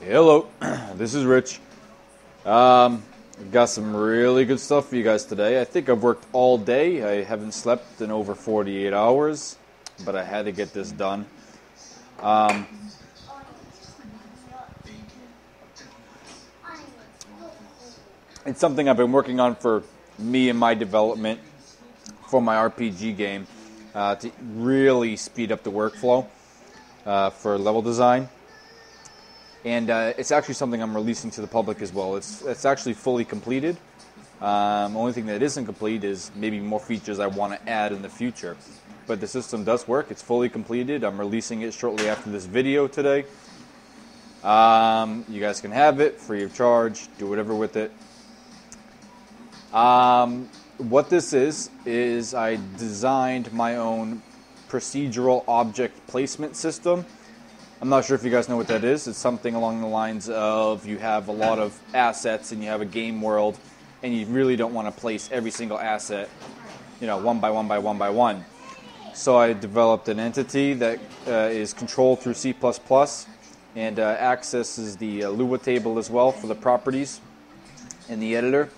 Hello, this is Rich. Got some really good stuff for you guys today. I think I've worked all day. I haven't slept in over 48 hours, but I had to get this done. It's something I've been working on for me and my development for my RPG game to really speed up the workflow for level design. And it's actually something I'm releasing to the public as well. It's actually fully completed. Only thing that isn't complete is maybe more features I want to add in the future. But the system does work. It's fully completed. I'm releasing it shortly after this video today. You guys can have it free of charge. Do whatever with it. What this is I designed my own procedural object placement system. I'm not sure if you guys know what that is. It's something along the lines of you have a lot of assets and you have a game world and you really don't want to place every single asset, one by one by one by one. So I developed an entity that is controlled through C++ and accesses the Lua table as well for the properties in the editor.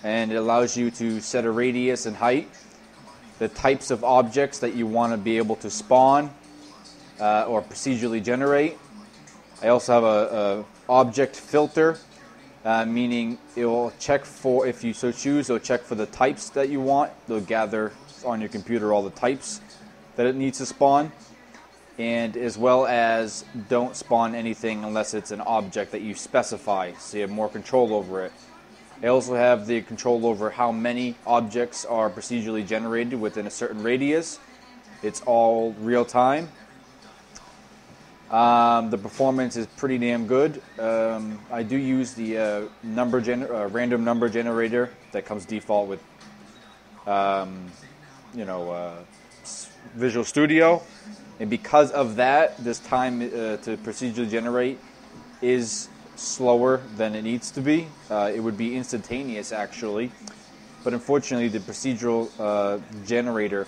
And it allows you to set a radius and height, the types of objects that you want to be able to spawn, or procedurally generate. I also have a object filter, meaning it will check for, if you so choose, it'll check for the types that you want. It'll gather on your computer all the types that it needs to spawn, and as well as don't spawn anything unless it's an object that you specify, so you have more control over it. I also have the control over how many objects are procedurally generated within a certain radius. It's all real time. The performance is pretty damn good. I do use the random number generator that comes default with Visual Studio, and because of that, this time to procedurally generate is slower than it needs to be. It would be instantaneous actually, but unfortunately the procedural generator,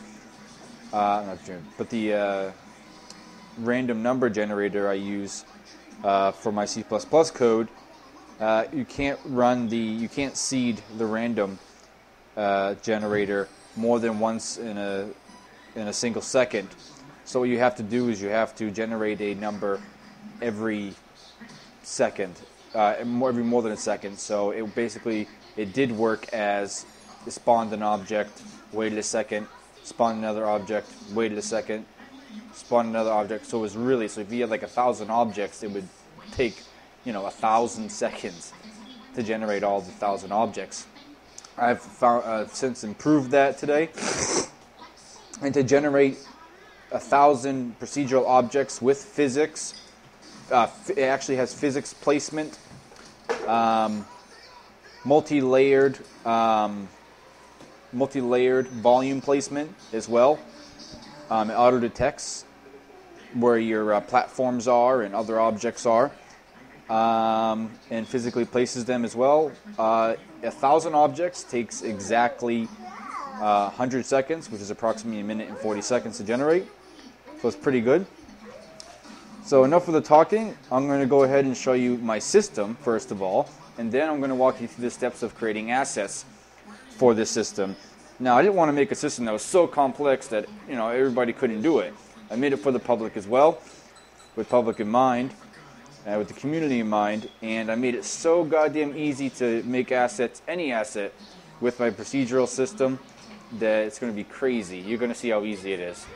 the random number generator I use for my C++ code, you can't seed the random generator more than once in a single second. So what you have to do is you have to generate a number every second, every more than a second. So it did work as it spawned an object, waited a second, spawned another object, waited a second, spawn another object. So it was really, so if you had like 1,000 objects, it would take 1,000 seconds to generate all the 1,000 objects. I've since improved that today, and to generate 1,000 procedural objects with physics, it actually has physics placement, multi-layered volume placement as well. It auto detects where your platforms are and other objects are, and physically places them as well. 1,000 objects takes exactly 100 seconds, which is approximately a minute and 40 seconds to generate. So it's pretty good. So enough of the talking. I'm going to go ahead and show you my system first of all, and then I'm going to walk you through the steps of creating assets for this system. Now, I didn't want to make a system that was so complex that everybody couldn't do it. I made it for the public as well, with public in mind, with the community in mind, and I made it so goddamn easy to make assets, any asset, with my procedural system that it's going to be crazy. You're going to see how easy it is.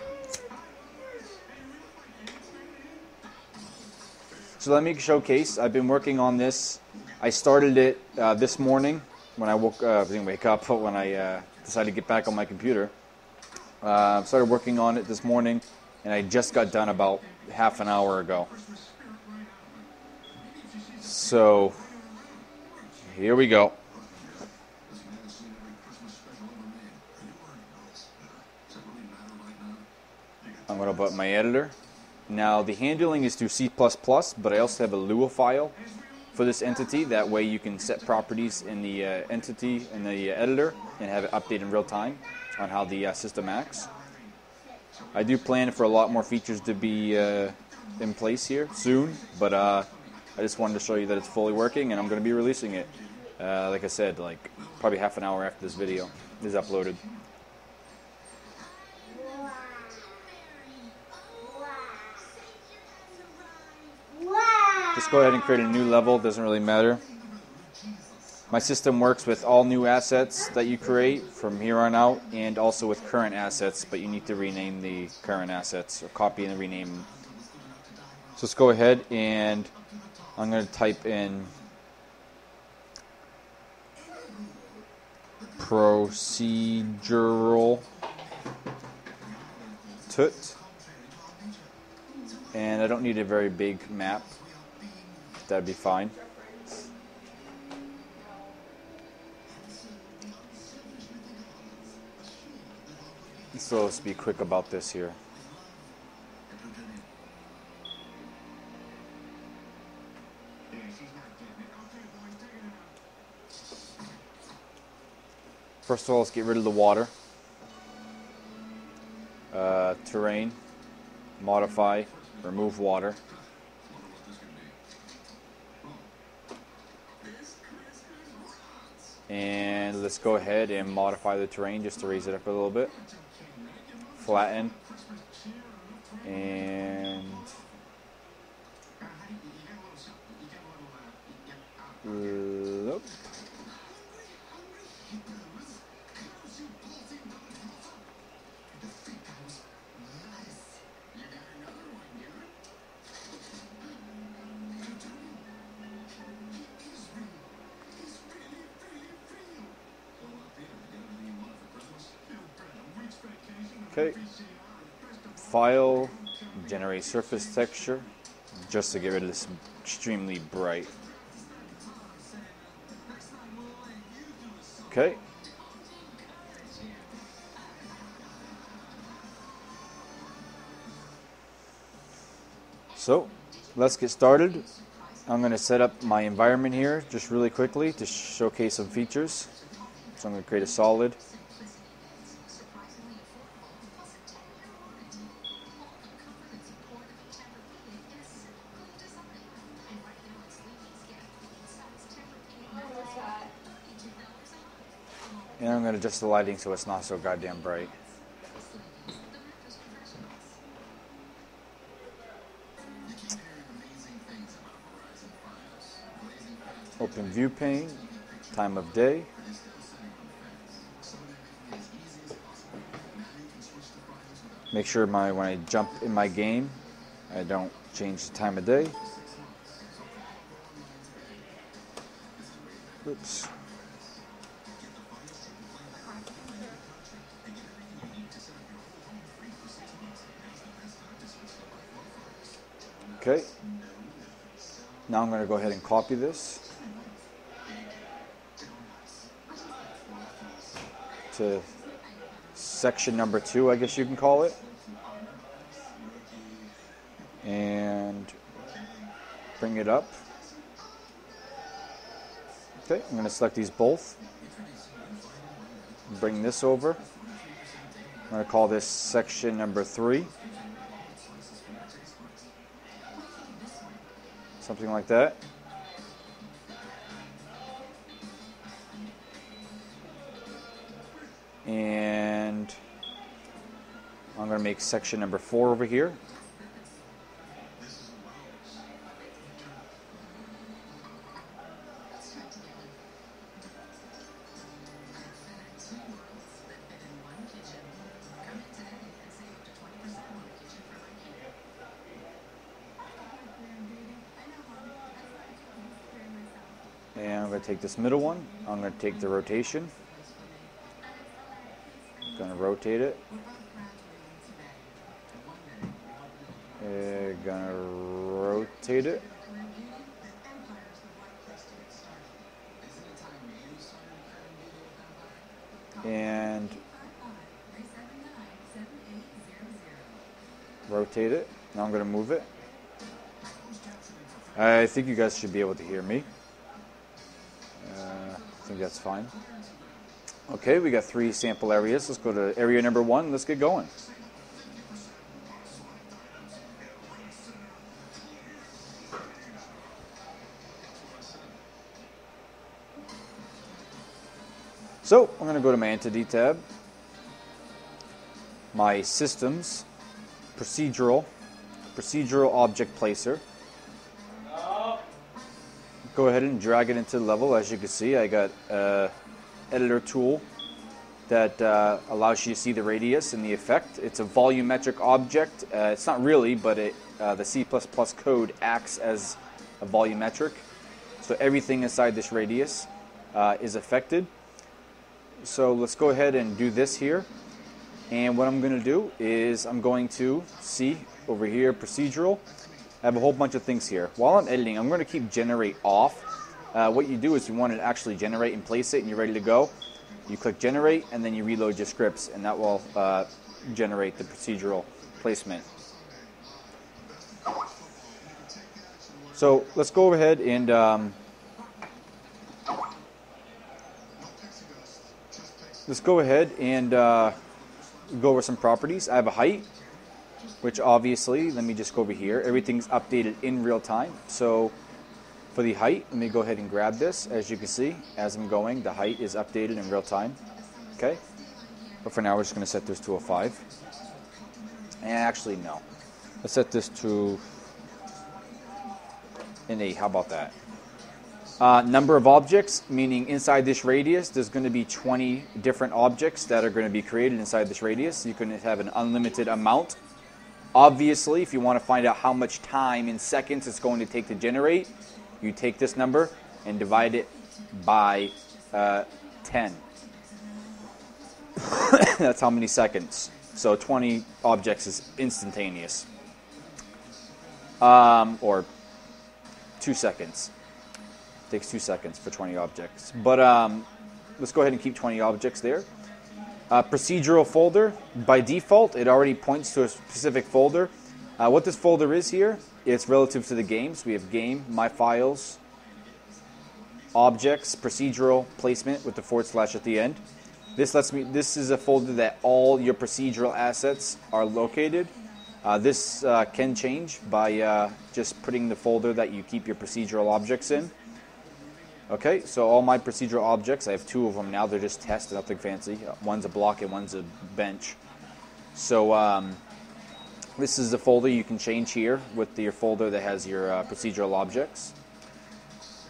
So let me showcase. I've been working on this. I started it this morning when I didn't wake up, but when I decided to get back on my computer. Started working on it this morning, and I just got done about half an hour ago. So here we go. I'm going to put my editor. Now the handling is through C++, but I also have a Lua file for this entity. That way you can set properties in the entity in the editor and have it update in real time on how the system acts. I do plan for a lot more features to be in place here soon, but I just wanted to show you that it's fully working, and I'm going to be releasing it. Like I said, like probably half an hour after this video is uploaded. Just go ahead and create a new level, doesn't really matter. My system works with all new assets that you create from here on out, and also with current assets, but you need to rename the current assets, or copy and rename them. So let's go ahead, and I'm going to type in Procedural tut, and I don't need a very big map. That'd be fine. So let's be quick about this here. First of all, let's get rid of the water. Terrain, modify, remove water. And let's go ahead and modify the terrain just to raise it up a little bit. Flatten. And look. Okay, file, generate surface texture, just to get rid of this extremely bright. Okay. So, let's get started. I'm going to set up my environment here just really quickly to showcase some features. So I'm going to create a solid. And I'm going to adjust the lighting so it's not so goddamn bright. Open view pane, time of day. Make sure when I jump in my game, I don't change the time of day. Oops. Okay, now I'm going to go ahead and copy this to section number 2, I guess you can call it, and bring it up. Okay, I'm going to select these both, bring this over. I'm going to call this section number 3. Something like that. And I'm going to make section number 4 over here. And I'm going to take this middle one. I'm going to take the rotation. I'm going to rotate it. I'm going to rotate it. And rotate it. Now I'm going to move it. I think you guys should be able to hear me. I think that's fine. Okay, we got 3 sample areas. Let's go to area number 1. Let's get going. So I'm going to go to my Entity tab, my Systems, Procedural Object Placer. Go ahead and drag it into the level. As you can see, I got editor tool that allows you to see the radius and the effect. It's a volumetric object. It's not really, but the C++ code acts as a volumetric. So everything inside this radius is affected. So let's go ahead and do this here. And what I'm going to do is I'm going to see over here, Procedural. I have a whole bunch of things here. While I'm editing, I'm going to keep Generate off. What you do is you want to actually generate and place it and you're ready to go. You click Generate and then you reload your scripts and that will generate the procedural placement. So let's go ahead and go over some properties. I have a height, which obviously, let me just go over here. Everything's updated in real time. So for the height, let me go ahead and grab this. As you can see, as I'm going, the height is updated in real time. Okay? But for now, we're just going to set this to a 5. And actually, no. Let's set this to an 8. How about that? Number of objects, meaning inside this radius, there's going to be 20 different objects that are going to be created inside this radius. You can have an unlimited amount. Obviously, if you want to find out how much time in seconds it's going to take to generate, you take this number and divide it by 10. That's how many seconds. So 20 objects is instantaneous. Or 2 seconds. It takes 2 seconds for 20 objects. But let's go ahead and keep 20 objects there. Procedural folder, by default, it already points to a specific folder. What this folder is here, it's relative to the games. We have game, my files, objects, procedural, placement with the / at the end. This is a folder that all your procedural assets are located. This can change by just putting the folder that you keep your procedural objects in. Okay, so all my procedural objects, I have 2 of them now. They're just tests, nothing fancy. One's a block and one's a bench. So this is the folder you can change here with your folder that has your procedural objects.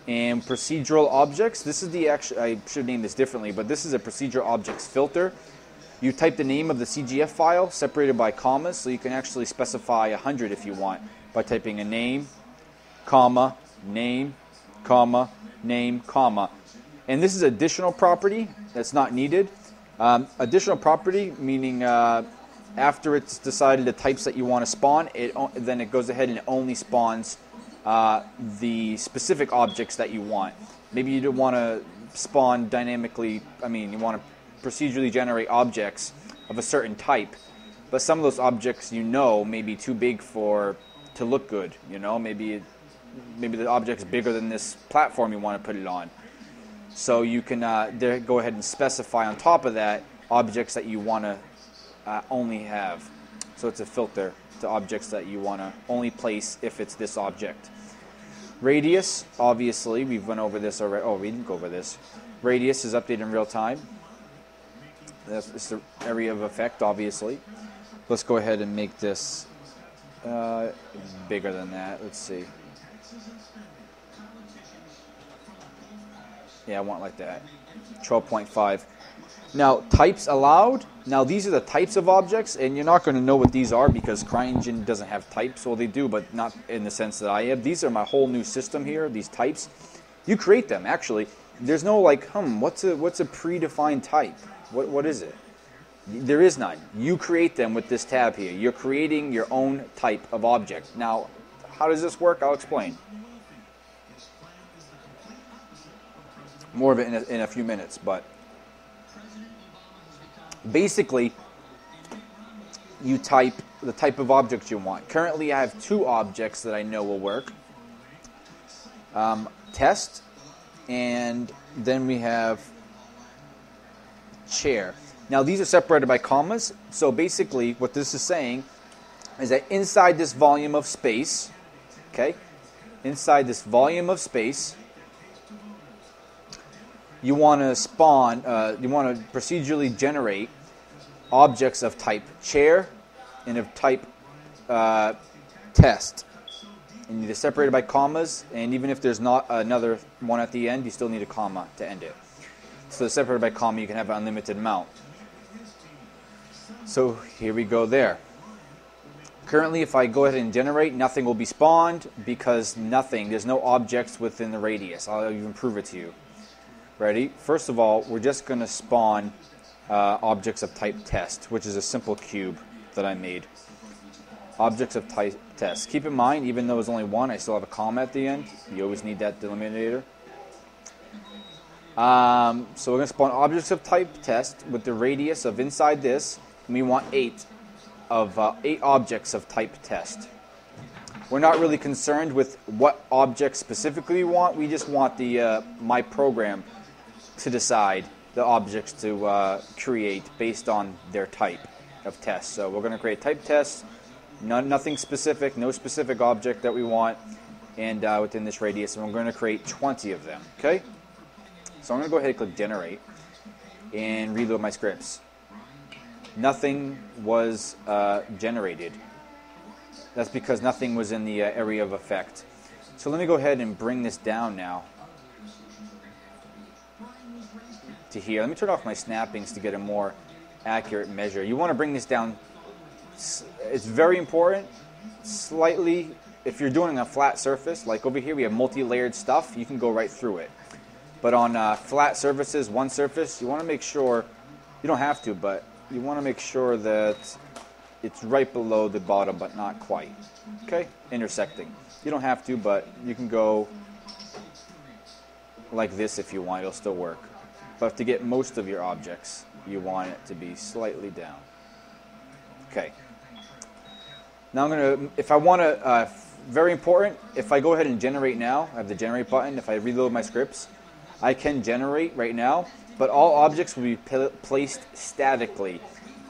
And procedural objects, this is the actual, I should name this differently, but this is a procedural objects filter. You type the name of the CGF file separated by commas, so you can actually specify 100 if you want by typing a name, comma, name, comma, name, comma. And this is additional property that's not needed. Additional property meaning after it's decided the types that you want to spawn, then it goes ahead and it only spawns the specific objects that you want. Maybe you don't want to spawn dynamically, you want to procedurally generate objects of a certain type, but some of those objects may be too big to look good. Maybe the object's bigger than this platform you want to put it on. So you can go ahead and specify on top of that objects that you want to only have. So it's a filter to objects that you want to only place if it's this object. Radius, obviously, we've went over this already. Oh, we didn't go over this. Radius is updated in real time. That's the area of effect, obviously. Let's go ahead and make this bigger than that. Let's see. Yeah, I want like that. 12.5. Now, types allowed. Now, these are the types of objects, and you're not going to know what these are because CryEngine doesn't have types. Well, they do, but not in the sense that I have. These are my whole new system here, these types. You create them, actually. There's no like, what's a predefined type? What is it? There is none. You create them with this tab here. You're creating your own type of object. Now, how does this work? I'll explain. More of it in a few minutes, but basically, you type the type of object you want. Currently, I have 2 objects that I know will work. Test, and then we have chair. Now, these are separated by commas. So basically, what this is saying is that inside this volume of space, you want to spawn, you want to procedurally generate objects of type chair and of type test. And they're separated by commas, and even if there's not another one at the end, you still need a comma to end it. So they're separated by comma, you can have an unlimited amount. So here we go there. Currently, if I go ahead and generate, nothing will be spawned because there's no objects within the radius. I'll even prove it to you. Ready? First of all, we're just going to spawn objects of type test, which is a simple cube that I made. Objects of type test. Keep in mind, even though it's only one, I still have a comma at the end. You always need that delimitator. So we're going to spawn objects of type test with the radius of inside this, and we want 8 objects of type test. We're not really concerned with what objects specifically we want. We just want my program to decide the objects to create based on their type of test. So we're going to create type tests. Nothing specific, no specific object that we want, and within this radius, and we're going to create 20 of them. Okay? So I'm going to go ahead and click generate and reload my scripts. Nothing was generated. That's because nothing was in the area of effect. So let me go ahead and bring this down now to here. Let me turn off my snappings to get a more accurate measure. You want to bring this down. It's very important, slightly, if you're doing a flat surface, like over here we have multi-layered stuff, you can go right through it. But on flat surfaces, one surface, you want to make sure, you don't have to, but you want to make sure that it's right below the bottom, but not quite. Okay? Intersecting. You don't have to, but you can go like this if you want, it'll still work. But to get most of your objects, you want it to be slightly down. Okay. Now I'm going to, if I want to, very important, if I go ahead and generate now, I have the generate button, if I reload my scripts, I can generate right now, but all objects will be placed statically,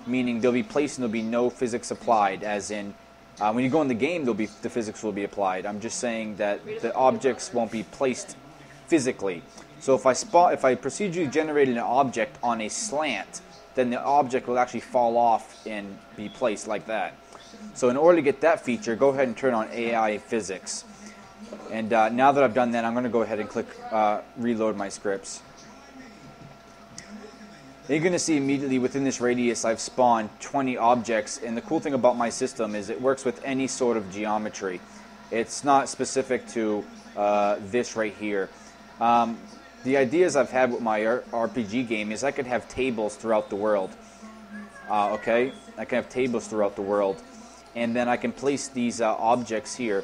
meaning they'll be placed and there'll be no physics applied, as in, when you go in the game, the physics will be applied. I'm just saying that the objects won't be placed physically. So if I procedurally generated an object on a slant, then the object will actually fall off and be placed like that. So in order to get that feature, go ahead and turn on AI physics. And now that I've done that, I'm going to go ahead and click reload my scripts. And you're going to see immediately within this radius I've spawned 20 objects, and the cool thing about my system is it works with any sort of geometry. It's not specific to this right here. The ideas I've had with my RPG game is I could have tables throughout the world. Okay? I can have tables throughout the world. And then I can place these objects here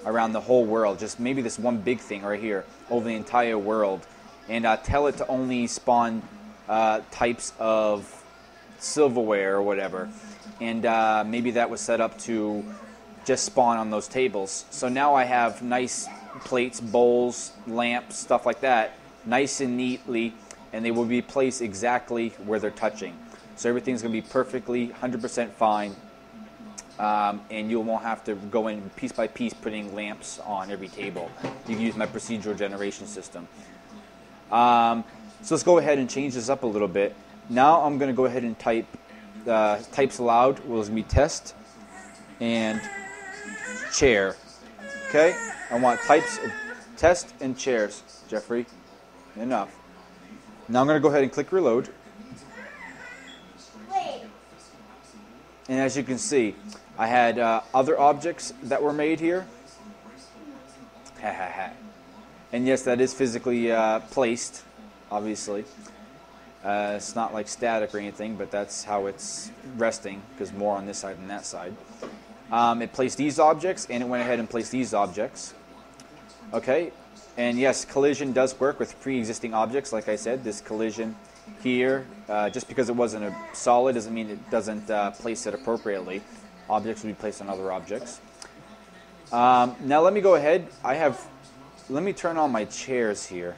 around the whole world. Just maybe this one big thing right here over the entire world. And tell it to only spawn types of silverware or whatever. And maybe that was set up to just spawn on those tables. So now I have nice plates, bowls, lamps, stuff like that, nice and neatly, and they will be placed exactly where they're touching. So everything's going to be perfectly 100% fine, and you won't have to go in piece by piece putting lamps on every table. You can use my procedural generation system. So let's go ahead and change this up a little bit. Now I'm going to go ahead and type types allowed will be test and chair. Okay? I want types of test and chairs, Jeffrey. Enough. Now I'm going to go ahead and click reload. And as you can see, I had other objects that were made here. And yes, that is physically placed, obviously. It's not like static or anything, but that's how it's resting, because more on this side than that side. It placed these objects, and it went ahead and placed these objects. Okay, and yes, collision does work with pre-existing objects. Like I said, this collision here, just because it wasn't a solid doesn't mean it doesn't place it appropriately. Objects will be placed on other objects. Now let me go ahead. Let me turn on my chairs here.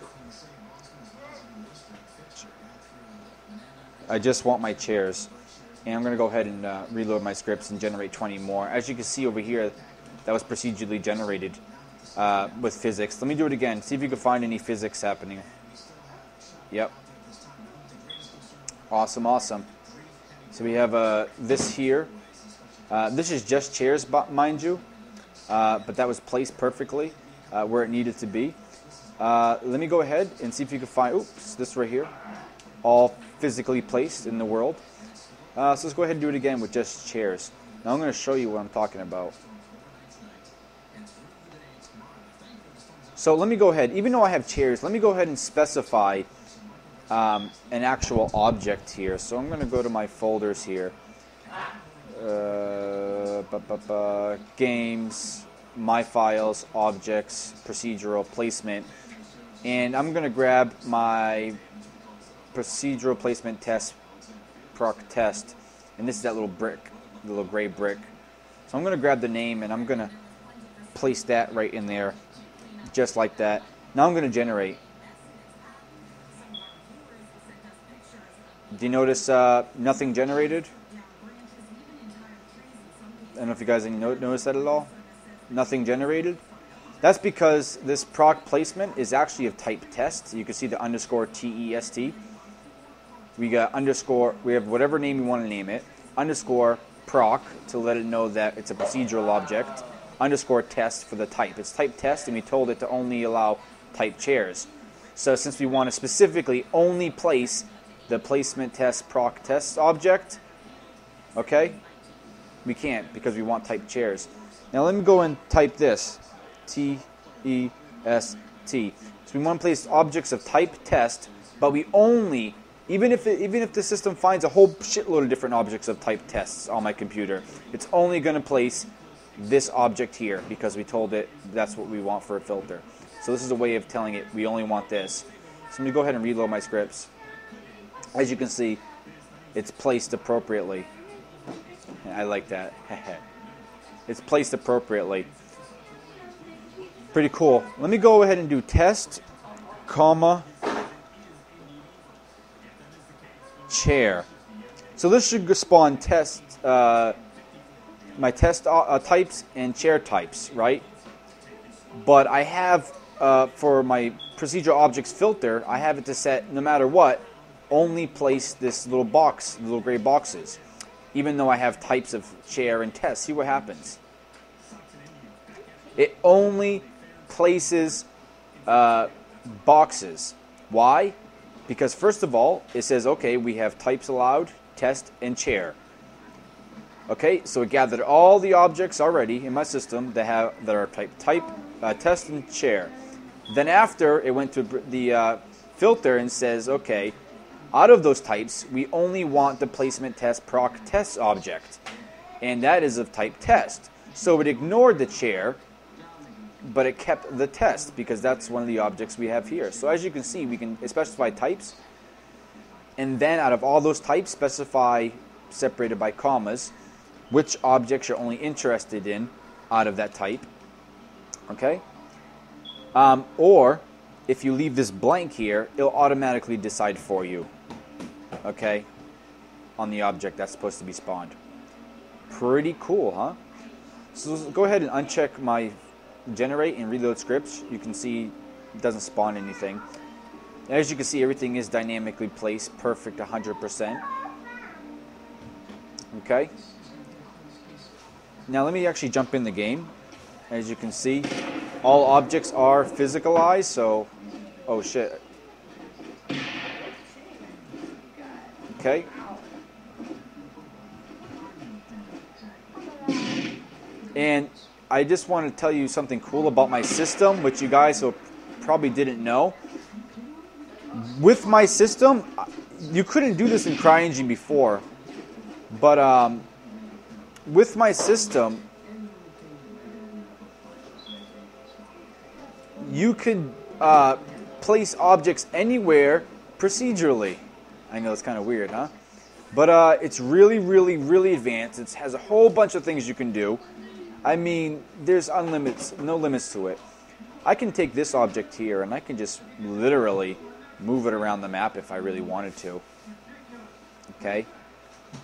I just want my chairs. And I'm going to go ahead and reload my scripts and generate 20 more. As you can see over here, that was procedurally generated with physics. Let me do it again. See if you can find any physics happening. Yep. Awesome, awesome. So we have this here. This is just chairs, mind you, but that was placed perfectly where it needed to be. Let me go ahead and see if you can find, oops, this right here, all physically placed in the world. So let's go ahead and do it again with just chairs. Now I'm going to show you what I'm talking about. So let me go ahead, even though I have chairs, let me go ahead and specify an actual object here. So I'm going to go to my folders here. Games, my files, objects, procedural, placement. And I'm going to grab my procedural placement test, proc test. And this is that little brick, the little gray brick. So I'm going to grab the name and I'm going to place that right in there, just like that. Now I'm going to generate. Do you notice nothing generated? I don't know if you guys notice that at all. Nothing generated. That's because this proc placement is actually of type test. You can see the underscore test. We got underscore. We have whatever name you want to name it. Underscore proc to let it know that it's a procedural object. Underscore test for the type. It's type test, and we told it to only allow type chairs. So since we want to specifically only place the placement test proc test object, okay, we can't because we want type chairs. Now let me go and type this, test. So we want to place objects of type test, but we only, even if the system finds a whole shitload of different objects of type tests on my computer, it's only going to place this object here because we told it that's what we want for a filter. So this is a way of telling it we only want this. So let me go ahead and reload my scripts. As you can see, it's placed appropriately. I like that. It's placed appropriately. Pretty cool. Let me go ahead and do test, comma, chair. So this should spawn test, my test types and chair types, right? But I have, for my procedural objects filter, I have it to set, no matter what, only place this little box, little gray boxes, even though I have types of chair and test. See what happens. It only places boxes. Why? Because first of all, it says, okay, we have types allowed, test, and chair. Okay, so it gathered all the objects already in my system that are type, test, and chair. Then after, it went to the filter and says, okay, out of those types, we only want the placement test proc test object, and that is of type test. So it ignored the chair, but it kept the test because that's one of the objects we have here. So as you can see, we can specify types, and then out of all those types, specify, separated by commas, which objects you're only interested in out of that type. Okay? Or if you leave this blank here, it'll automatically decide for you. Okay? On the object that's supposed to be spawned. Pretty cool, huh? So let's go ahead and uncheck my generate and reload scripts. You can see it doesn't spawn anything. As you can see, everything is dynamically placed, perfect 100%. Okay? Now let me actually jump in the game. As you can see, all objects are physicalized, so, oh shit. Okay. And I just want to tell you something cool about my system, which you guys probably didn't know. With my system, you couldn't do this in CryEngine before, but with my system, you could place objects anywhere procedurally. I know it's kind of weird, huh? But it's really, really, really advanced. It has a whole bunch of things you can do. I mean, there's no limits to it. I can take this object here and I can just literally move it around the map if I really wanted to. Okay?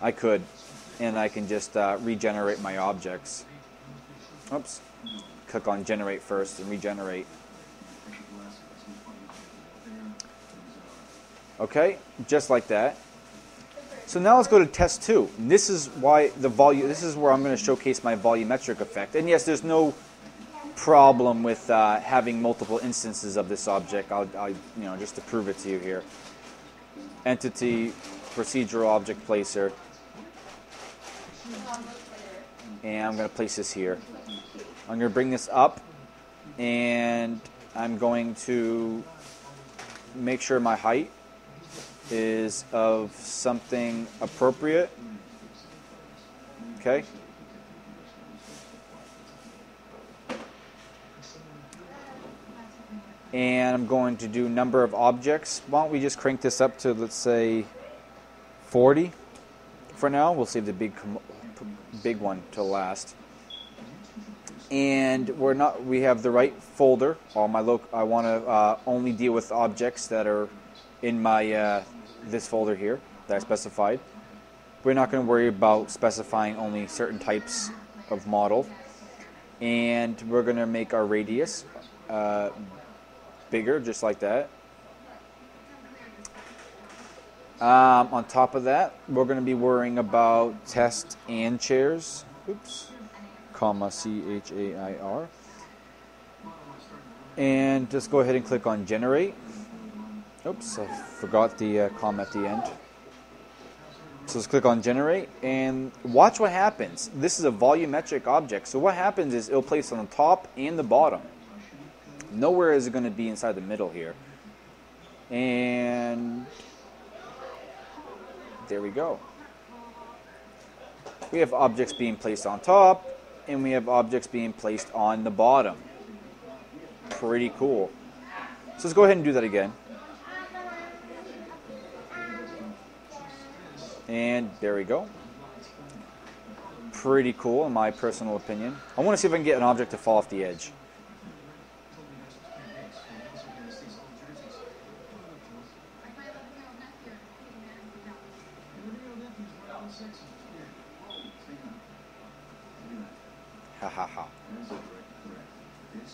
I could. And I can just regenerate my objects. Oops. Click on generate first and regenerate. Okay, just like that. So now let's go to test 2. And this is why this is where I'm going to showcase my volumetric effect. And yes, there's no problem with having multiple instances of this object. I'll just to prove it to you here. Entity, procedural object placer. And I'm going to place this here. I'm going to bring this up, and I'm going to make sure my height is of something appropriate. Okay. And I'm going to do number of objects. Why don't we just crank this up to, let's say, 40 for now. We'll save the big one to last. And we have the right folder. I want to only deal with objects that are in my this folder here that I specified. We're not going to worry about specifying only certain types of model. And we're going to make our radius bigger, just like that. On top of that, we're going to be worrying about test and chairs. Oops. Comma CHAIR. And just go ahead and click on generate. Oops, I forgot the comma at the end. So let's click on generate and watch what happens. This is a volumetric object. So what happens is it'll place on the top and the bottom. Nowhere is it going to be inside the middle here. And there we go. We have objects being placed on top, and we have objects being placed on the bottom. Pretty cool. So let's go ahead and do that again. And there we go. Pretty cool in my personal opinion. I want to see if I can get an object to fall off the edge. Ha ha ha.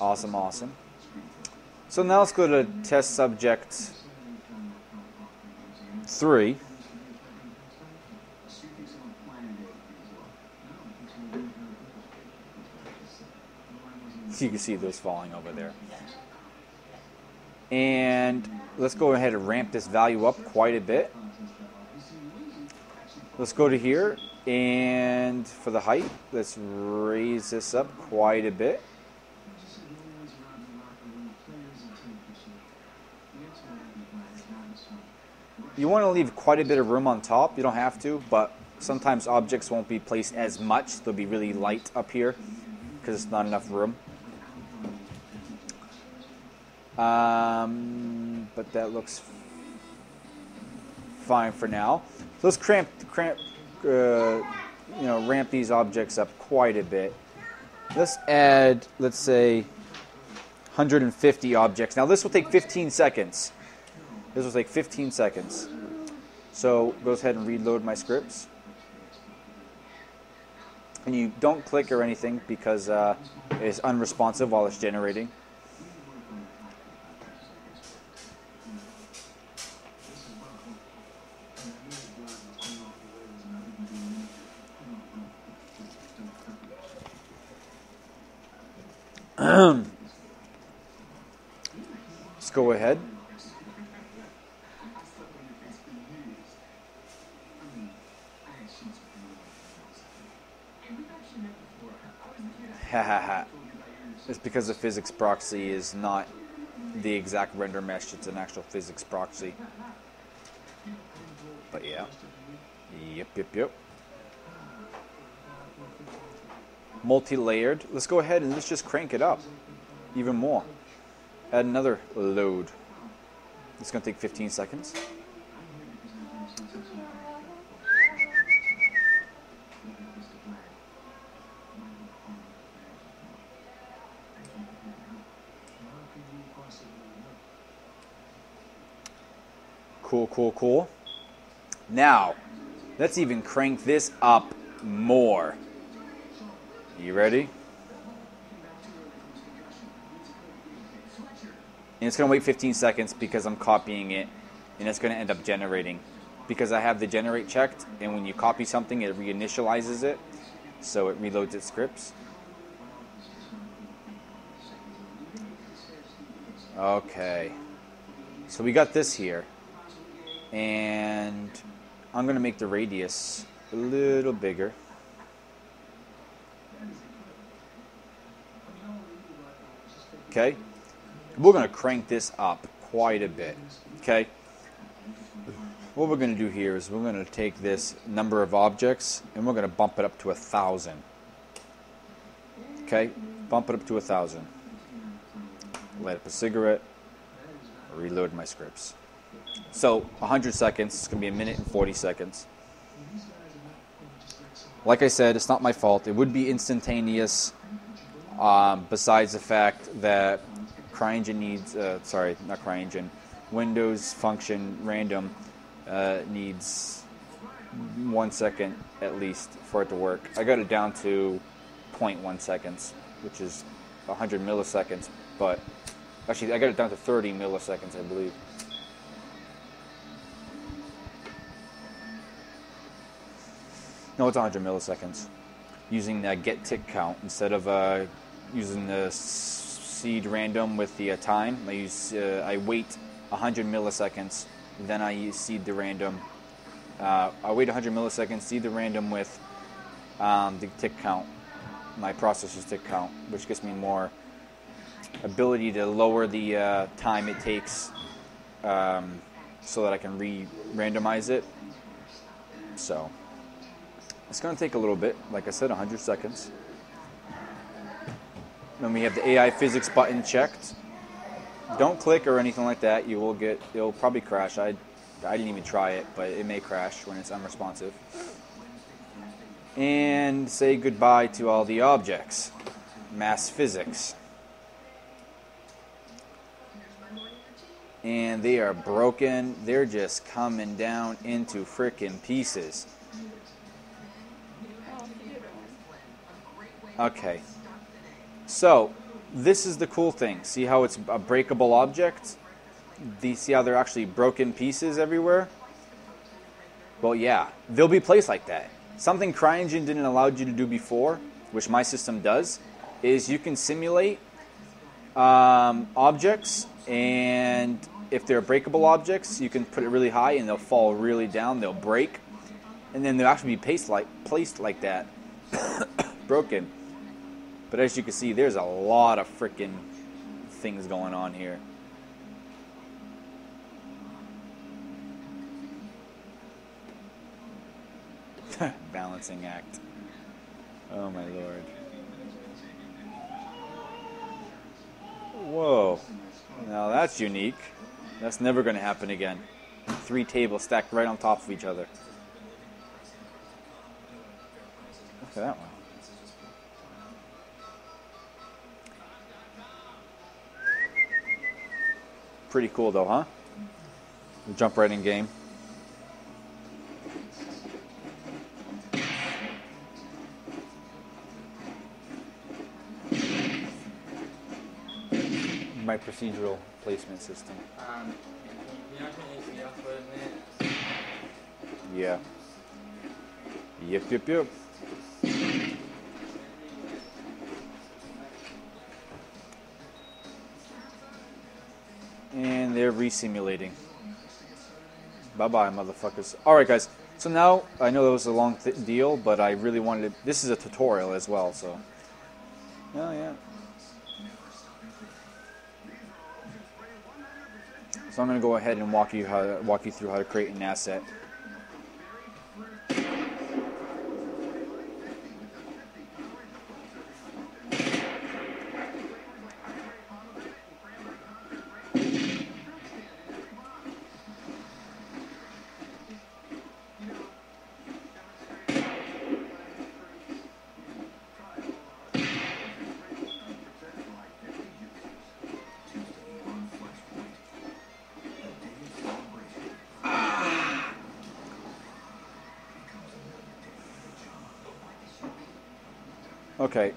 Awesome, awesome. So now let's go to test subject 3. You can see those falling over there. And let's go ahead and ramp this value up quite a bit. Let's go to here, and for the height, let's raise this up quite a bit. You want to leave quite a bit of room on top. You don't have to, but sometimes objects won't be placed as much. They'll be really light up here because it's not enough room. But that looks fine for now. So let's ramp these objects up quite a bit. Let's add, let's say, 150 objects. Now this will take 15 seconds. This will take 15 seconds. So go ahead and reload my scripts. And you don't click or anything because it's unresponsive while it's generating. Let's go ahead. Ha ha ha. It's because the physics proxy is not the exact render mesh, it's an actual physics proxy. But yeah. Yep. Multi-layered. Let's go ahead and let's just crank it up even more. Add another load. It's going to take 15 seconds. Cool. Now, let's even crank this up more. You ready? And it's going to wait 15 seconds because I'm copying it and it's going to end up generating. Because I have the generate checked, and when you copy something, it reinitializes it, so it reloads its scripts. Okay, so we got this here, and I'm going to make the radius a little bigger. Okay, we're going to crank this up quite a bit. Okay, what we're going to do here is we're going to take this number of objects and we're going to bump it up to 1,000. Okay, bump it up to 1,000. Light up a cigarette, reload my scripts. So 100 seconds, it's going to be 1 minute and 40 seconds. Like I said, it's not my fault. It would be instantaneous, besides the fact that CryEngine needs, not CryEngine, Windows function random needs 1 second at least for it to work. I got it down to 0.1 seconds, which is 100 milliseconds, but actually I got it down to 30 milliseconds, I believe. No, it's 100 milliseconds. Using the get tick count instead of using the seed random with the time. I wait 100 milliseconds, then I use seed the random. I wait 100 milliseconds, seed the random with the tick count, my processor's tick count, which gives me more ability to lower the time it takes so that I can randomize it. So it's going to take a little bit, like I said, 100 seconds. Then we have the AI physics button checked. Don't click or anything like that. It'll probably crash. I didn't even try it, but it may crash when it's unresponsive. And say goodbye to all the objects. Mass physics. And they are broken. They're just coming down into frickin' pieces. Okay. So, this is the cool thing. See how it's a breakable object? See how they're actually broken pieces everywhere? Well, yeah. They'll be placed like that. Something CryEngine didn't allow you to do before, which my system does, is you can simulate objects, and if they're breakable objects, you can put it really high and they'll fall really down, they'll break, and then they'll actually be placed like that, broken. But as you can see, there's a lot of frickin' things going on here. Balancing act. Oh my lord. Whoa. Now that's unique. That's never going to happen again. 3 tables stacked right on top of each other. Look at that one. Pretty cool though, huh? We'll jump right in game. My procedural placement system. Yeah. Yep. And they're resimulating. Bye-bye, motherfuckers. Alright, guys. So now, I know that was a long deal, but I really wanted to... This is a tutorial as well, so... Oh, yeah. So I'm going to go ahead and walk you through how to create an asset. Okay.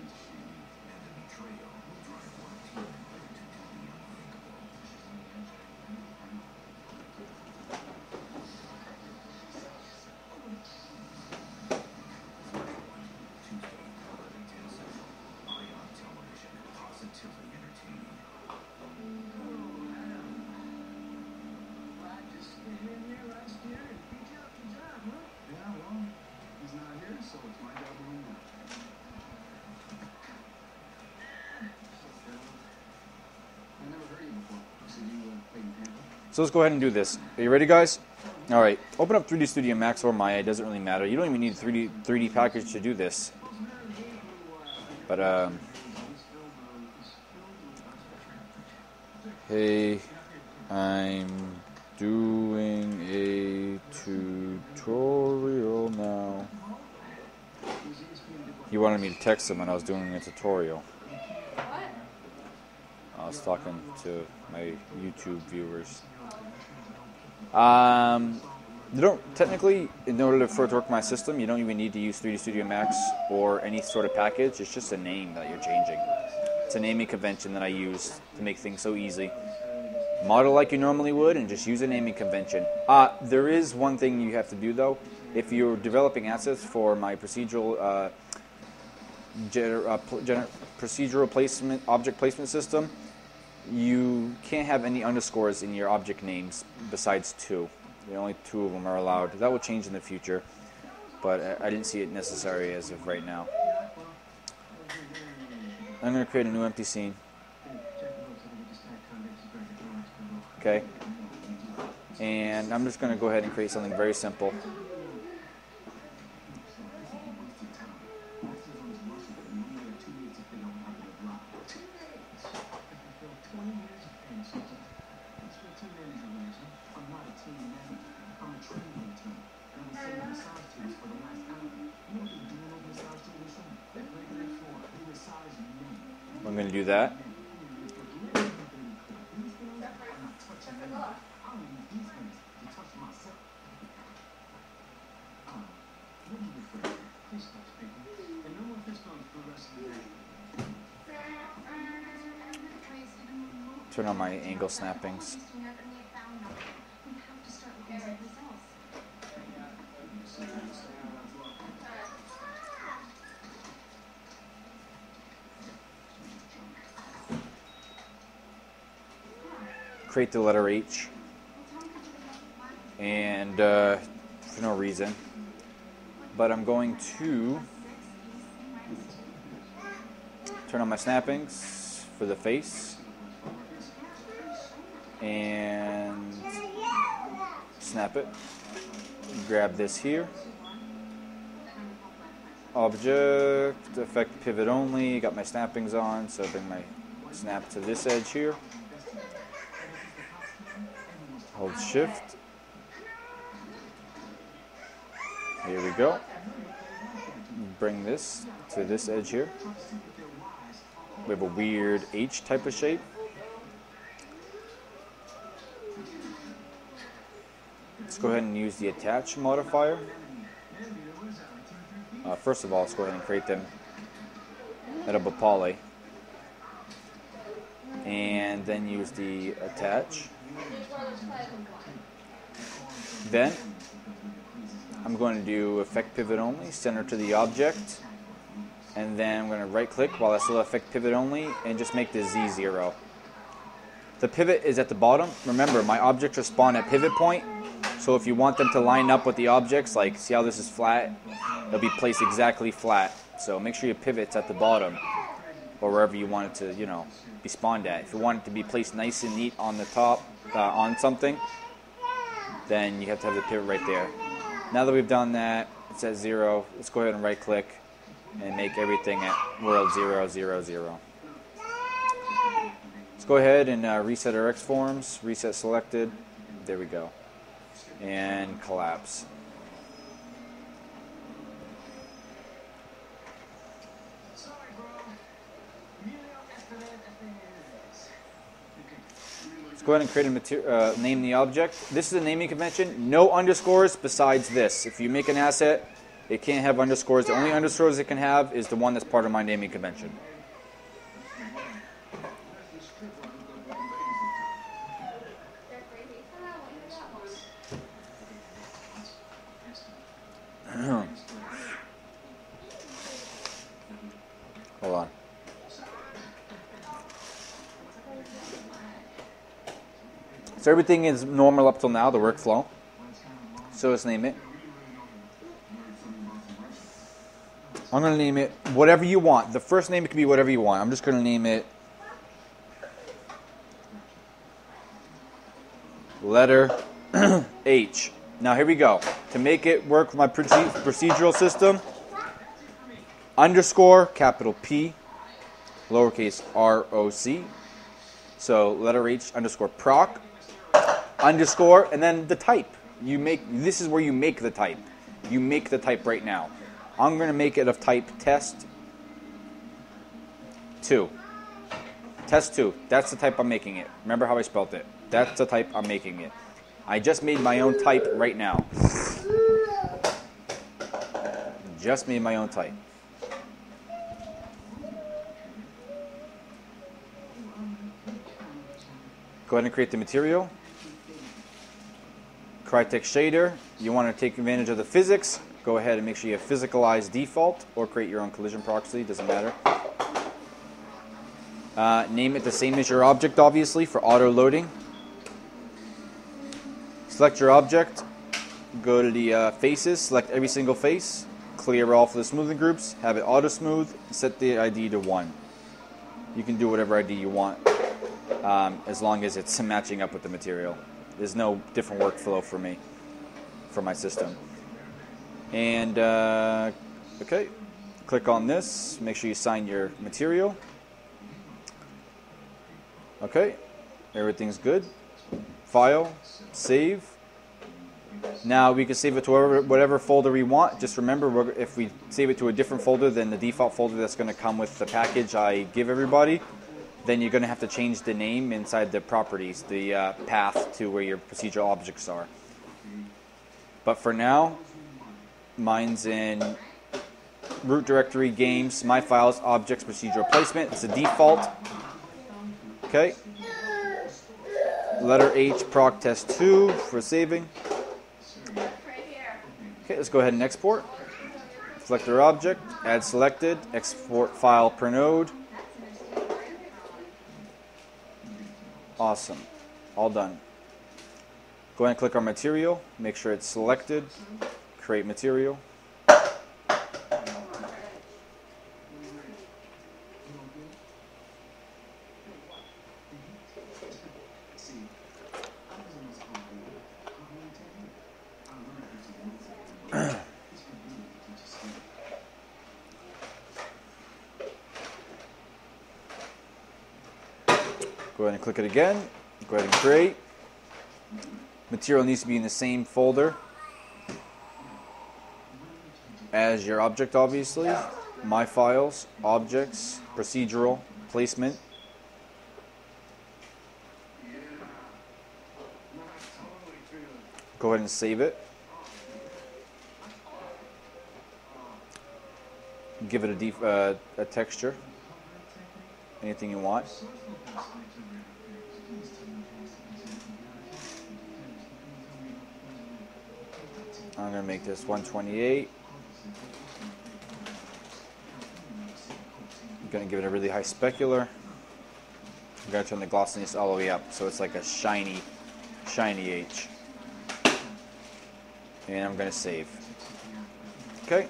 So let's go ahead and do this. Are you ready, guys? All right. Open up 3D Studio Max or Maya. It doesn't really matter. You don't even need a 3D package to do this. But hey, I'm doing a tutorial now. He wanted me to text him when I was doing a tutorial. I was talking to my YouTube viewers. You don't technically, in order for it to work my system, you don't even need to use 3D Studio Max or any sort of package. It's just a name that you're changing. It's a naming convention that I use to make things so easy. Model like you normally would, and just use a naming convention. There is one thing you have to do though. If you're developing assets for my procedural procedural placement, object placement system, you can't have any underscores in your object names besides 2. Only 2 of them are allowed. That will change in the future, but I didn't see it necessary as of right now. I'm going to create a new empty scene. Okay. And I'm just going to go ahead and create something very simple. I'm going to do that. Turn on my angle snappings. Create the letter H, and for no reason, but I'm going to turn on my snappings for the face and snap it. Grab this here, object, effect pivot only, got my snappings on, so bring my snap to this edge here. Hold shift. Here we go. Bring this to this edge here. We have a weird H type of shape. Let's go ahead and use the attach modifier. First of all, let's go ahead and create them editable poly. And then use the attach. Then I'm going to do effect pivot only, center to the object, and then I'm going to right click while I still effect pivot only and just make this Z0. The pivot is at the bottom. Remember, my objects are spawned at pivot point, so if you want them to line up with the objects, like see how this is flat, they'll be placed exactly flat. So make sure your pivot's at the bottom or wherever you want it to, be spawned at. If you want it to be placed nice and neat on the top, on something, then you have to have the pivot right there. Now that we've done that, it's at 0. Let's go ahead and right click and make everything at world 0, 0, 0. Let's go ahead and reset our X forms, reset selected, there we go, and collapse. Let's go ahead and create a name the object. This is a naming convention. No underscores besides this. If you make an asset, it can't have underscores. The only underscores it can have is the one that's part of my naming convention. Hold on. So everything is normal up till now, the workflow. So let's name it. I'm going to name it whatever you want. The first name can be whatever you want. I'm just going to name it letter H. Now here we go. To make it work with my procedural system, underscore, capital P, lowercase ROC. So letter H underscore proc, underscore, and then the type. This is where you make the type. You make the type right now. I'm going to make it of type test 2. Test 2. That's the type I'm making it. Remember how I spelled it. That's the type I'm making it. I just made my own type right now. Just made my own type. Go ahead and create the material. Crytek shader. You want to take advantage of the physics. Go ahead and make sure you have physicalized default or create your own collision proxy. Doesn't matter. Name it the same as your object, obviously, for auto loading. Select your object. Go to the faces. Select every single face. Clear all for the smoothing groups. Have it auto smooth. Set the ID to 1. You can do whatever ID you want, as long as it's matching up with the material. There's no different workflow for me, for my system. And, okay, click on this. Make sure you sign your material. Okay, everything's good. File, save. Now we can save it to whatever folder we want. Just remember, if we save it to a different folder than the default folder that's going to come with the package I give everybody, then you're going to have to change the name inside the properties, the path to where your procedural objects are. But for now, mine's in root directory, games, my files, objects, procedural placement. It's the default. Okay. Letter H, proc test 2 for saving. Okay, let's go ahead and export. Select our object, add selected, export file per node. Awesome. All done. Go ahead and click on material, make sure it's selected, create material. Go ahead and click it again. Go ahead and create. Material needs to be in the same folder as your object, obviously. My files, objects, procedural, placement. Go ahead and save it. Give it a texture. Anything you want. I'm going to make this 128. I'm going to give it a really high specular. I'm going to turn the glossiness all the way up so it's like a shiny H. And I'm going to save. Okay.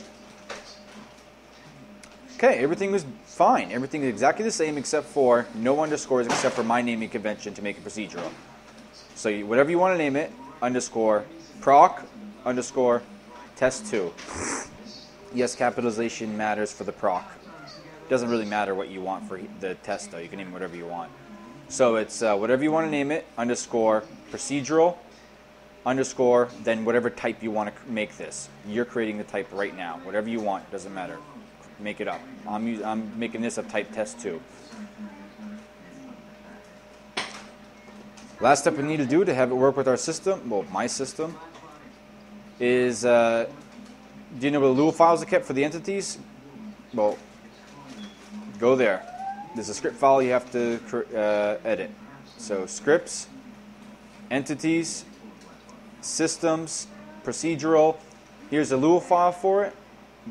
Okay, everything was fine. Everything is exactly the same except for no underscores except for my naming convention to make it procedural. So whatever you want to name it, underscore proc, underscore test 2. Yes, capitalization matters for the proc. Doesn't really matter what you want for the test though. You can name it whatever you want. So it's whatever you want to name it, underscore procedural, underscore, then whatever type you want to make this. You're creating the type right now. Whatever you want, doesn't matter. Make it up. I'm making this a type test 2. Last step we need to do to have it work with our system, well, my system, is, do you know where the Lua files are kept for the entities? Well, go there. There's a script file you have to edit. So scripts, entities, systems, procedural. Here's a Lua file for it.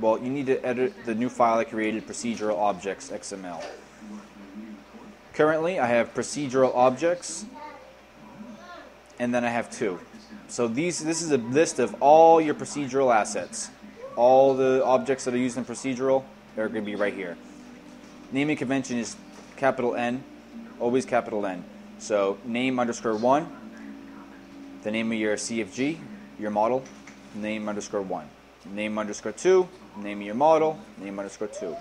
Well, you need to edit the new file I created, procedural objects XML. Currently, I have procedural objects, and then I have 2. So this is a list of all your procedural assets. All the objects that are used in procedural are going to be right here. Naming convention is capital N, always capital N. So name underscore 1, the name of your CFG, your model, name underscore 1. Name underscore 2, name of your model, name underscore 2.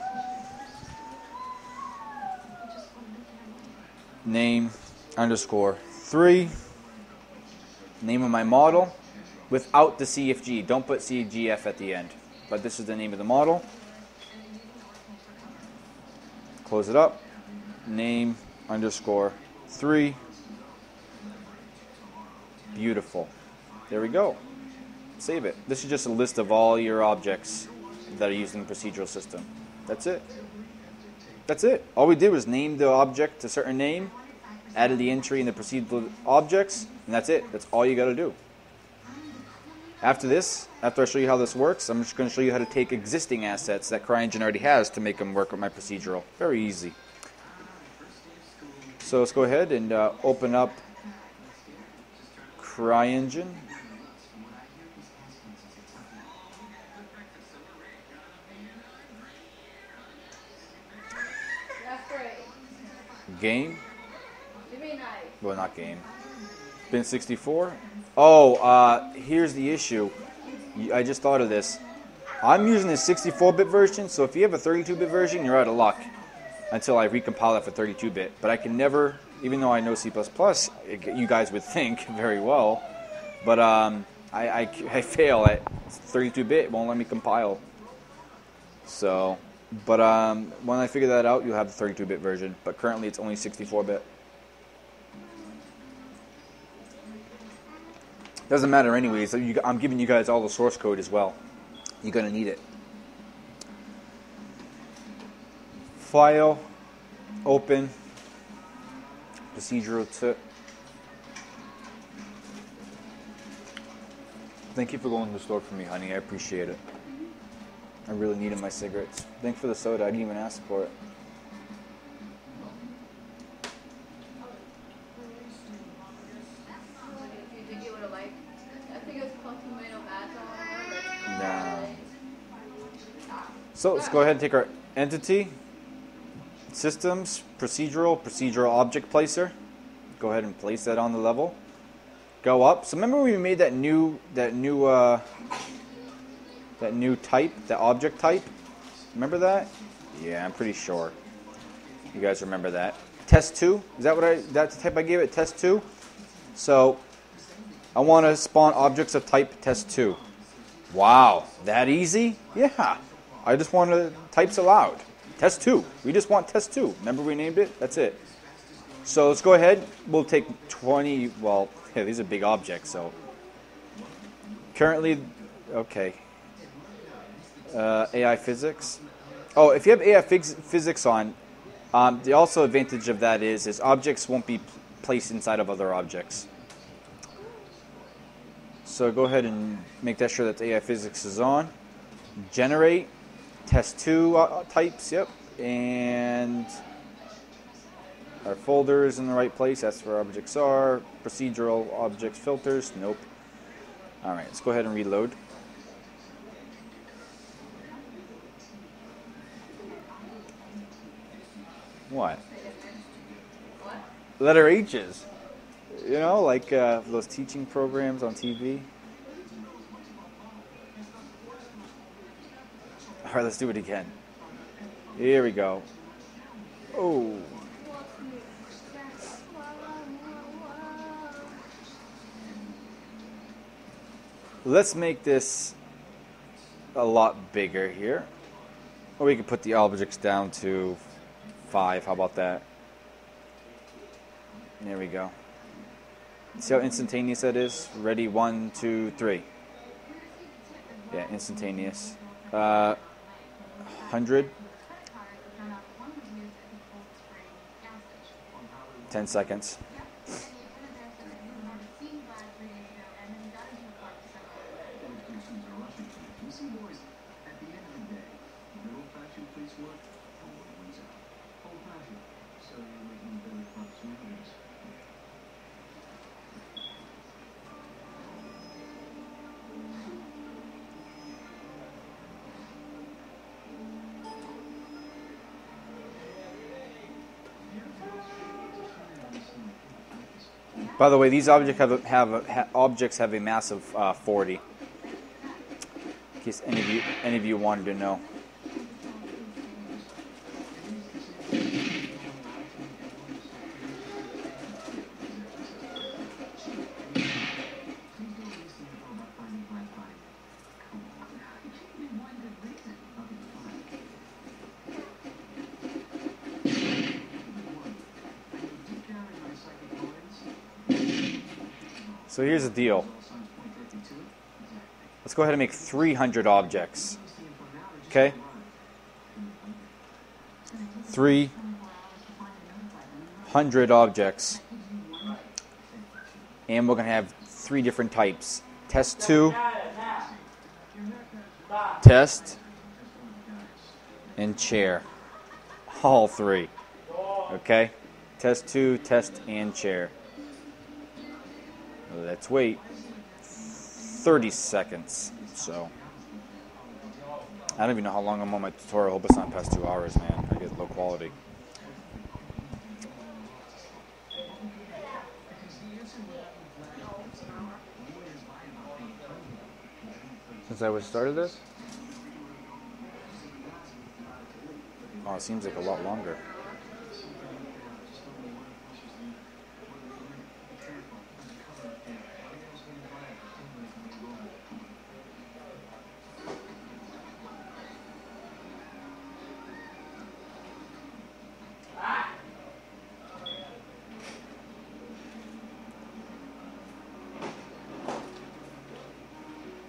Name underscore 3, name of my model, without the CFG. Don't put CGF at the end. But this is the name of the model. Close it up. Name underscore 3. Beautiful. There we go. Save it. This is just a list of all your objects that are used in the procedural system. That's it. That's it. All we did was name the object a certain name, added the entry in the procedural objects, and that's it. That's all you got to do. After this, after I show you how this works, I'm just going to show you how to take existing assets that CryEngine already has to make them work with my procedural. Very easy. So let's go ahead and open up CryEngine. Game. Well, not game. Bin 64. Oh, here's the issue. I just thought of this. I'm using a 64-bit version, so if you have a 32-bit version, you're out of luck until I recompile it for 32-bit. But I can never, even though I know C++, you guys would think very well, but I fail at 32-bit. It won't let me compile. So, but when I figure that out, you'll have the 32-bit version. But currently, it's only 64-bit. Doesn't matter anyways. I'm giving you guys all the source code as well. You're going to need it. File, open, procedural tip. Thank you for going to the store for me, honey. I appreciate it. I really needed my cigarettes. Thanks for the soda. I didn't even ask for it. So let's go ahead and take our entity, systems, procedural object placer. Go ahead and place that on the level. Go up. So remember we made that new type, that object type. Remember that? Yeah, I'm pretty sure. You guys remember that? Test 2. Is that that's the type I gave it? Test 2. So I want to spawn objects of type test 2. Wow, that easy? Yeah. I just want to types allowed. Test 2. We just want test 2. Remember we named it? That's it. So let's go ahead. We'll take 20. Well, yeah, these are big objects. So currently, okay. AI physics. Oh, if you have AI physics on, the also advantage of that is objects won't be placed inside of other objects. So go ahead and make that sure that AI physics is on. Generate. Test 2 types, yep, and our folder is in the right place. That's where objects are. Procedural object filters, nope. All right, let's go ahead and reload. What? Letter H's. You know, like those teaching programs on TV. All right, let's do it again. Here we go. Oh. Let's make this a lot bigger here. Or we could put the objects down to 5. How about that? There we go. See how instantaneous that is? Ready, 1, 2, 3. Yeah, instantaneous. 100. 10 seconds. By the way, these objects have a mass of 40. In case any of you wanted to know. So here's the deal. Let's go ahead and make 300 objects. Okay? 300 objects. And we're going to have 3 different types. Test 2, test, and chair. All 3. Okay? Test 2, test, and chair. Let's wait 30 seconds. So, I don't even know how long I'm on my tutorial. I hope it's not past 2 hours, man. I get low quality. Since I started this? Oh, it seems like a lot longer.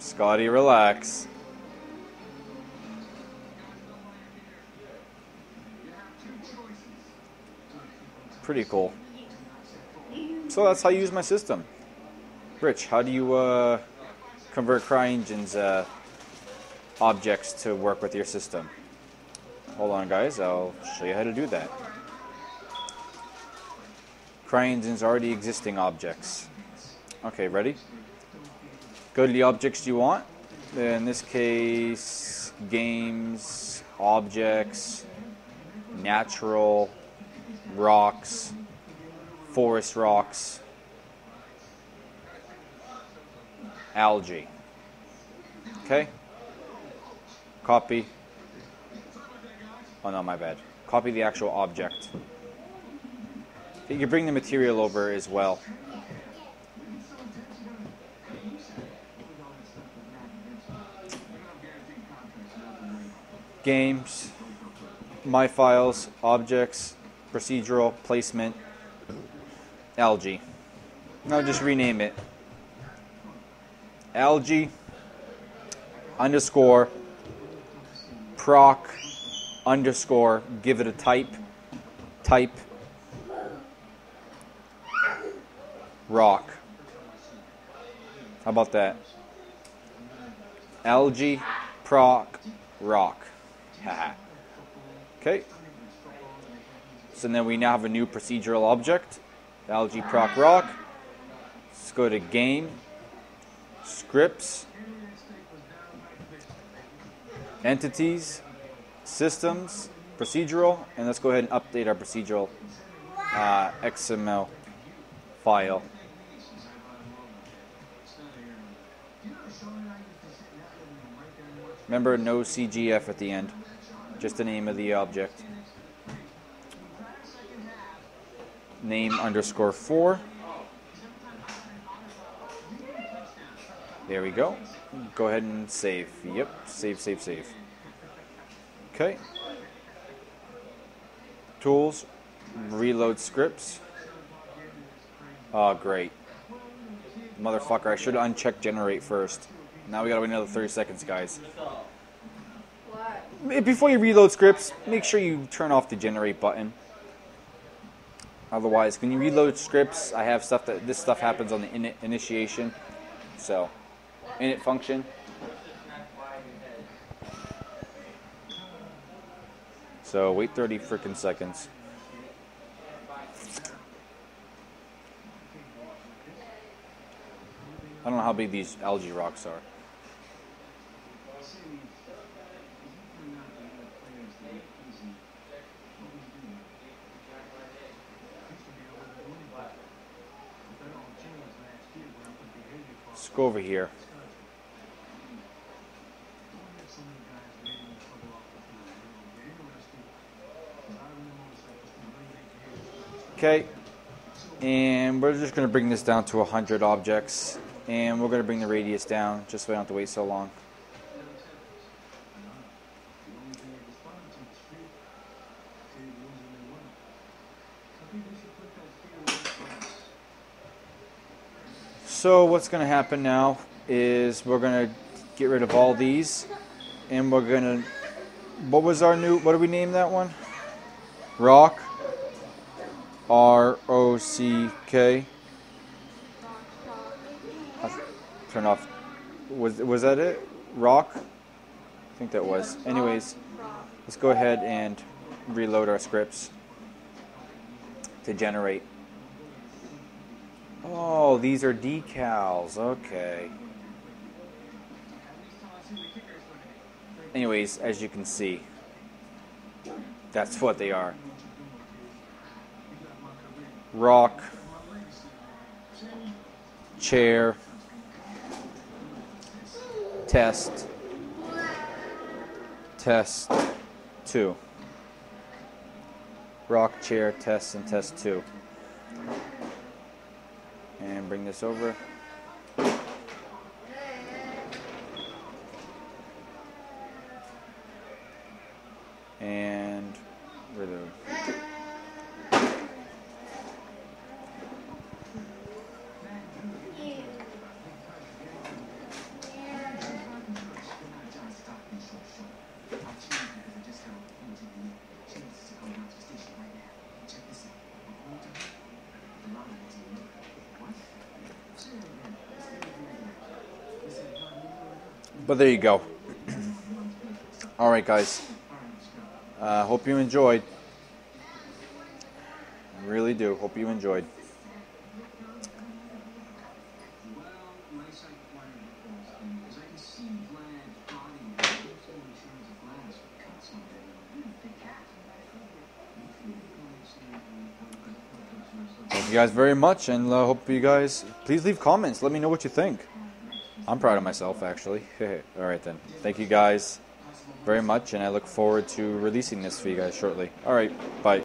Scotty, relax. Pretty cool. So that's how you use my system. Rich, how do you convert CryEngine's objects to work with your system? Hold on, guys. I'll show you how to do that. CryEngine's already existing objects. Okay, ready? Go to the objects you want. In this case, games, objects, natural, rocks, forest rocks, algae. Okay? Copy. Oh no, my bad. Copy the actual object. You can bring the material over as well. Games, my files, objects, procedural, placement, algae. Now just rename it. Algae underscore proc underscore, give it a type rock. How about that? Algae proc rock. Haha. Okay. So then we now have a new procedural object. Algae proc rock. Let's go to game, scripts, entities, systems, procedural, and let's go ahead and update our procedural XML file. Remember, no CGF at the end. Just the name of the object. Name underscore 4. There we go. Go ahead and save. Yep, save. Okay. Tools, reload scripts. Oh, great. Motherfucker, I should have unchecked generate first. Now we gotta wait another 30 seconds, guys. Before you reload scripts, make sure you turn off the generate button. Otherwise, when you reload scripts, I have stuff that this stuff happens on the init initiation. So, init function. So wait 30 freaking seconds. I don't know how big these algae rocks are. Let's go over here. Okay, and we're just going to bring this down to 100 objects, and we're going to bring the radius down just so I don't have to wait so long. So what's going to happen now is we're going to get rid of all these, and we're going to, what do we name that one? Rock. R-O-C-K. Turn off. Was that it? Rock? I think that was. Anyways, let's go ahead and reload our scripts to generate. Oh, these are decals. Okay. Anyways, as you can see, that's what they are. Rock, chair, test, 2. Rock, chair, test, and test 2. And bring this over. And reload. But there you go. Alright guys, hope you enjoyed. I really do, hope you enjoyed. Thank you guys very much, and hope you guys, please leave comments, let me know what you think. I'm proud of myself, actually. Alright then. Thank you guys very much, and I look forward to releasing this for you guys shortly. Alright, bye.